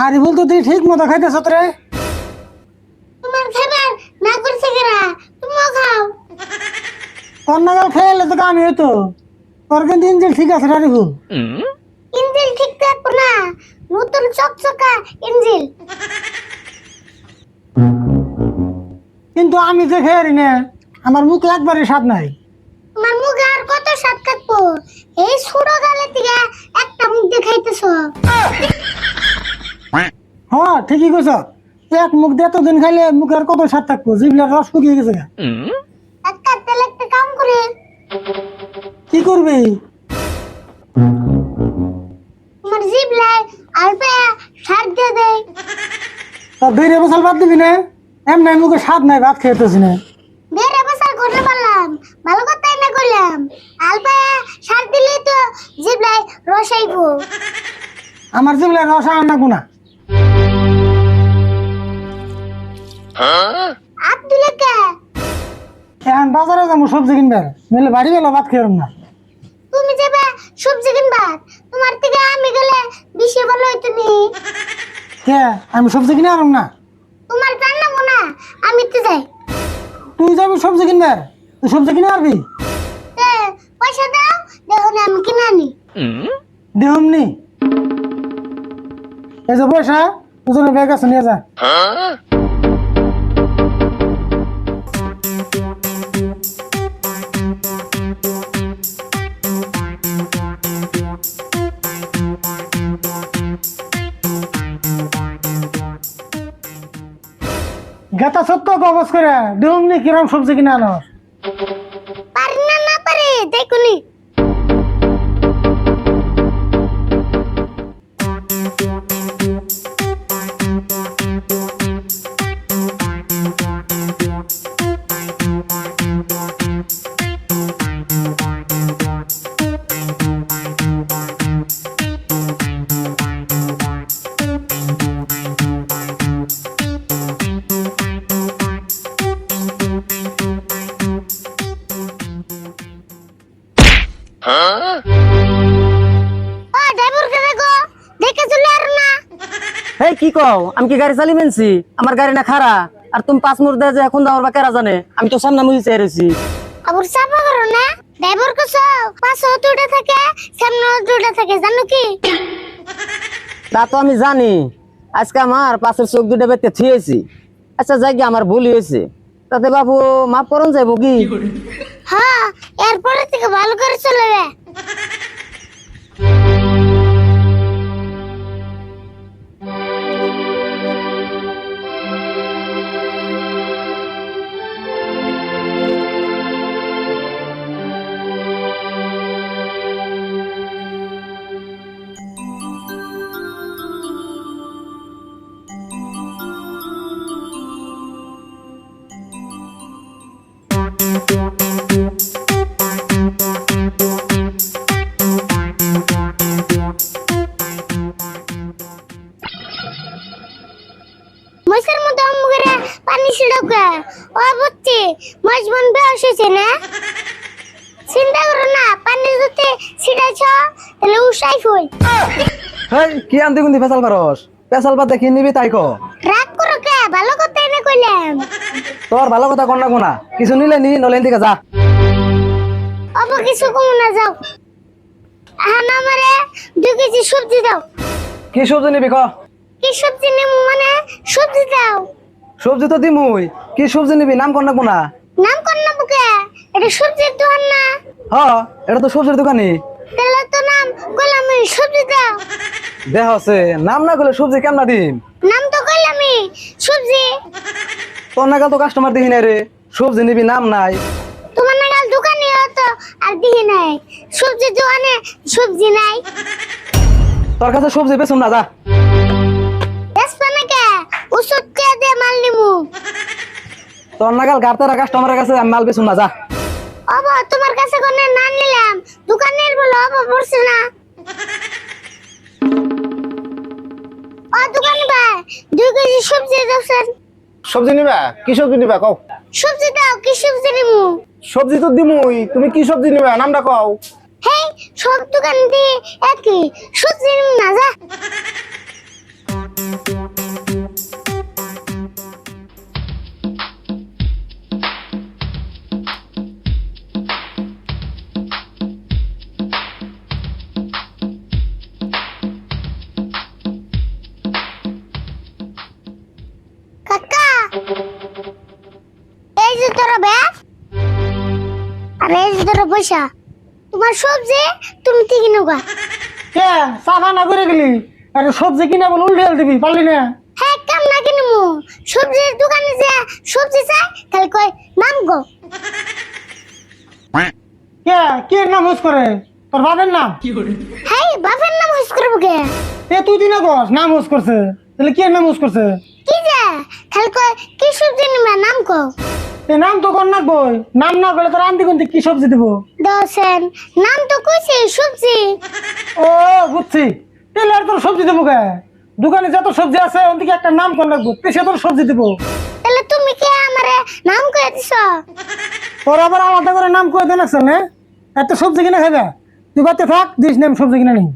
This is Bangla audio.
আরে বল তো তুই ঠিক মতো খাইতেছ রে। তোমার খাবার না করছে কেরা, তুমিও খাও। তোর নাগাল খেয়ে তো কামি হইতো। তোর কিন্তু ইঞ্জিল ঠিক আছে রে ভুল। ইঞ্জিল ঠিক থাকবো না, নতুন চকচকা ইঞ্জিল। কিন্তু আমি যে খেয়ে না, আমার মুখ একবারে স্বাদ নাই। তোমার মুখে আর কত স্বাদ থাকবো? এই ছোট গালে থেকে একটা মুখ দেখাইতেছ। হ্যাঁ ঠিকই কইছ। এক মুখ দিয়ে এতদিন খাইলে মুখের কত স্বাদ থাকবো, জিভলার রস শুকিয়ে গেছে গা। একটা তেল একটা কাম করে কি করবি? তোমার জিভলায় আলপে সার দিয়ে দেয়। তোর দুই বছর বাদ দিবি না? এমনি মুখে স্বাদ নাই, ভাত খেতেছি না। বেড়ে বসার করতে পারলাম, ভালো কথাই না করলাম। আলপে সার দিলে তো জিভলায় রস আইবো। আমার জিভলার রস আর না গুনা। আপ দিলে কে? এখন বাজারে যাবো সবজি কিনবার, নইলে বাড়ি গেলে ভাত খেয়ে না। তুমি যাবে সবজি কিনবা, তোমার থেকে আমি গেলে বেশি ভালো হইতো নি। কে আমি সবজি কিনে আনব না? তোমার জানাবো না, আমি তো যাই। তুই যাবি সবজি কিনবার, তুই সবজি কিনে আনবি? তে, পয়সা দাও, দেখো না আমি কিনে আনি। দেহমনি এই যে পয়সা, দুজনে ব্যাগ আছে নিয়ে যা। গেতা সত্য কবজ করে দেহমনি কিরম সবজি কিনে আনো। পারি না না পারি দেখুনি। ও ড্রাইভার কে দেখো, দেখে চলে আর না। এই কি কও, আমি কি গাড়ি চালি মেনছি? আমার গাড়ি না খারা, আর তুমি 5 মুর দে যে এখন যাওয়ার বা কেরা জানে? আমি তো সামনে মুই চেয়েছি। আবার চাপা করো না, ড্রাইভার কো পাশে দুটো থাকে, সামনে দুটো থাকে, জানো কি? তা তো আমি জানি, আজকে আমার পাশের চোখ দুটো বেতে থিয়েছি। আচ্ছা যাই গিয়ে আমার ভুল হয়েছে, তাতে বাবু মাফ করন যাইব কি? হ্যাঁ, এরপরে থেকে ভালো করে চলবে। মশার মধ্যে আমগুরে পানি ছিড়কে ও বুঝছি মাছ বন বেশ হয়েছে না। চিন্তা করো না, পানি যদি ছিড়াইছ তাহলে উসাই ফুল। হেই কি আনতে গুন্দি ফেসাল পারস? ফেসাল পাতে কি নিবি তাই কো। রাগ করো কে, ভালো কথা এনে কইলাম। তোর ভালো কথা কন না কোনা, কিছু নিলে নি, নলেন দিকে যা। অব কিছু কম না যাও। আহান আমারে 2 কেজি সবজি দাও। কি সবজি নিবি ক? কি সবজি নেব মানে সবজি দাও। সবজি তো দিমুই, কি সবজি নিবি নাম কন না কোনা? নাম কর না বুকে, এটা সবজির দোকান না। হ, এটা তো সবজির দোকানি। তাহলে তো নাম কইলাম সবজি দাও। দেহ আছে, নাম না করলে সবজি কেমন দিম? নাম তো কইলাম সবজি। তোর নাগাল তো কাস্টমার দেখি নাই রে, সবজি নিবি নাম নাই। তোমার নাগাল দোকানে তো আর দিহি নাই, সবজি দোকানে সবজি নাই। তোর কাছে সবজি বেচুম না, যা। বেসবা না কে, ওষুধ কে দিয়ে মাল নিমু। তোর নাগাল গাড়তারা কাস্টমারের কাছে আমি মাল বেচুম না, যা। অব তোমার কাছে কোনে না নিলাম, দোকানের বলে অব পড়ছে না। ও দোকান ভাই 2 কেজি সবজি দাও। সবজি নিবা? কি সবজি নিবা কও? সবজি দাও, কি সবজি নিমু? সবজি তো দিমুই, তুমি কি সবজি নিবা নামটা কও? হেই, সব দোকান দিয়ে একই সবজি নিমু না, যা। ধরে পয়সা তোমার সবজি তুমি কি কিনো গা কে সাফা না করে গেলি আরে সবজি কিনে বলে উল্টে দিবি পারলি না হ্যাঁ কাম না কিনমু সবজির দোকানে যে সবজি চাই তাহলে কয় নাম গো কে কে নাম হুস করে তোর বাবার নাম হ্যাঁ বাপের নাম হুস করবো কে এ তুই দিনা কস নাম হুস করছে তাহলে কে নাম হুস করছে কি যে তাহলে কয় কি সবজি নিবা নাম কো এ নাম তো কর না বই নাম না করলে তোর আনতে কোনতে কি সবজি দিব দশেন নাম তো কইছে সবজি ও বুঝছি তাহলে আর তোর সবজি দেবো কে দোকানে যত সবজি আছে ওর দিকে একটা নাম কর লাগবো পেশে তোর সবজি দিব তাহলে তুমি কে আমারে নাম কয়ে দিছ তোর আবার আলাদা করে নাম করে দেন আছে না এত সবজি কিনে খাবে তুই বাড়িতে থাক দিস নাম সবজি কিনে নেই